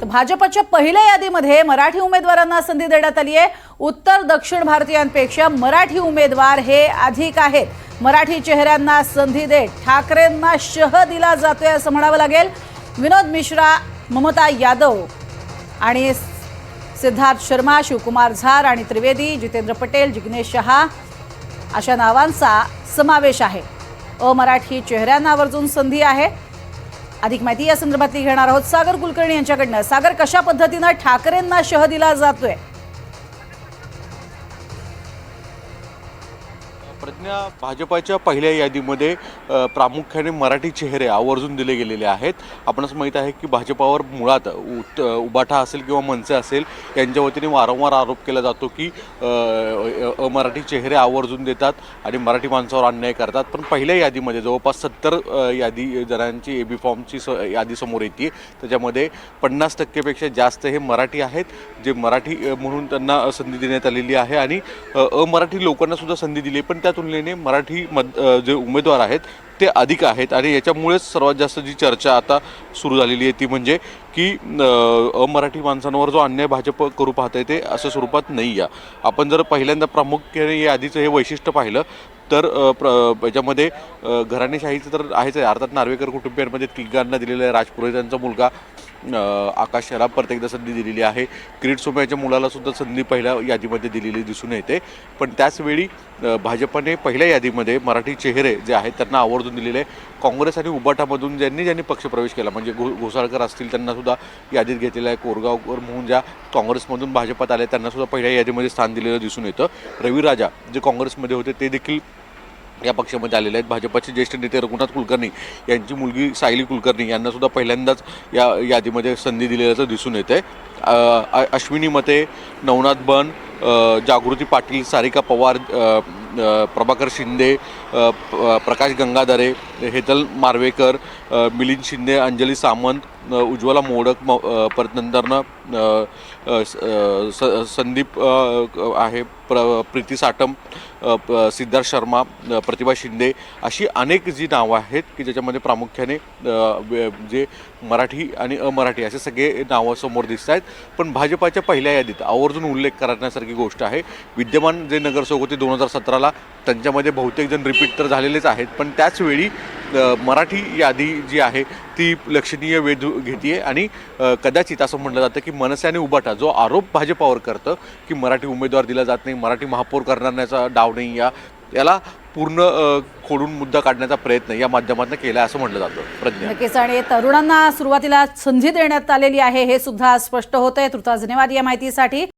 तर भाजपच्या पहिल्या यादीमध्ये मराठी उमेदवारांना संधी देण्यात आली आहे। उत्तर दक्षिण भारतीयांपेक्षा मराठी उमेदवार हे अधिक आहेत। मराठी चेहऱ्यांना संधी देत ठाकरेंना शह दिला जातोय असं म्हणावं लागेल। विनोद मिश्रा, ममता यादव आणि सिद्धार्थ शर्मा, शिवकुमार झार आणि त्रिवेदी, जितेंद्र पटेल, जिग्नेश शहा अशा नावांचा समावेश आहे। अमराठी चेहऱ्यांना आवर्जून संधी आहे। अधिक माहिती या संदर्भातली घेणार आहोत सागर कुलकर्णी यांच्याकडनं। सागर, कशा पद्धतीने ठाकरेंना शह दिला जातोय? प्रज्ञा, भाजपाच्या पहिल्या यादीमध्ये प्रामुख्याने मराठी चेहरे आवर्जून दिले गेलेले आहेत। आपणास माहीत आहे की भाजपावर मुळात उबाठा असेल किंवा मनसे असेल यांच्या वतीने वारंवार आरोप केला जातो की अमराठी चेहरे आवर्जून देतात आणि मराठी माणसावर अन्याय करतात। पण पहिल्या यादीमध्ये जवळपास 70 यादी जणांची एबी फॉर्मची यादी समोर येते। त्याच्यामध्ये 50% जास्त हे मराठी आहेत, जे मराठी म्हणून त्यांना संधी देण्यात आलेली आहे आणि अमराठी लोकांना सुद्धा संधी दिली, पण त्या तुलनेने मराठी जे उमेदवार आहेत ते अधिक आहेत। आणि याच्यामुळेच सर्वात जास्त जी चर्चा आता सुरू झालेली आहे ती म्हणजे की अमराठी माणसांवर जो अन्याय भाजप करू पाहते ते अशा स्वरूपात नाही आहे। आपण जर पहिल्यांदा प्रामुख्याने या आधीचं हे वैशिष्ट्य पाहिलं तर याच्यामध्ये घराणेशाहीचं तर आहेच आहे। अर्थात नार्वेकर कुटुंबियांमध्ये तिघांना दिलेलं आहे। राजपुरोहितांचा मुलगा आकाश शराफ परत एकदा संधी दिलेली आहे। किरीट सोमय्याच्या मुलाला सुद्धा संधी पहिल्या यादीमध्ये दिलेली दिसून येते। पण त्याचवेळी भाजपने पहिल्या यादीमध्ये मराठी चेहरे जे आहेत त्यांना आवर्जून दिलेले आहे। काँग्रेस आणि उबाटामधून ज्यांनी पक्षप्रवेश केला म्हणजे घोसाळकर असतील त्यांना सुद्धा यादीत घेतलेलं आहे। कोरगावकर म्हणून ज्या काँग्रेसमधून भाजपात आले त्यांना सुद्धा पहिल्या यादीमध्ये स्थान दिलेलं दिसून येतं। रवी राजा जे काँग्रेसमध्ये होते ते देखील या पक्षामध्ये आलेले आहेत। भाजपाचे ज्येष्ठ नेते रघुनाथ कुलकर्णी यांची मुलगी सायली कुलकर्णी यांना सुद्धा पहिल्यांदाच या यादीमध्ये संधी दिलेल्याचं दिसून येते। अश्विनी मते, नवनाथ बन, जागृती पाटील, सारिका पवार, प्रभाकर शिंदे, प्रकाश गंगाधरे, हेतल मारवेकर, मिलिंद शिंदे, अंजली सामंत, उज्ज्वला मोडक, परत नंतरनं संदीप आहे, प्रीती साटम, सिद्धार्थ शर्मा, प्रतिभा शिंदे अशी अनेक जी नावं आहेत की ज्याच्यामध्ये प्रामुख्याने जे मराठी आणि अमराठी असे सगळे नावं समोर दिसत आहेत। पण भाजपाच्या पहिल्या यादीत आवर्जून उल्लेख करण्यासारखी गोष्ट आहे, विद्यमान जे नगरसेवक होते 2017ला त्यांच्यामध्ये बहुतेक जण रिपीट तर झालेलेच आहेत, पण त्याचवेळी मराठी यादी जी आहे ती लक्षणीय वेध घेते आणि कदाचित असं म्हटलं जातं की मनसे आणि उबाटा जो आरोप भाजपावर करतं की मराठी उमेदवार दिला जात नाही, मराठी महापौर करण्याचा डाव नाही, याला पूर्ण खोडून मुद्दा काढण्याचा प्रयत्न या माध्यमातून केला असं म्हटलं जातं। प्रज्ञा, नक्कीच, आणि तरुणांना सुरुवातीला संधी देण्यात आलेली आहे हे सुद्धा स्पष्ट होतंय। तुर्तास धन्यवाद या माहितीसाठी।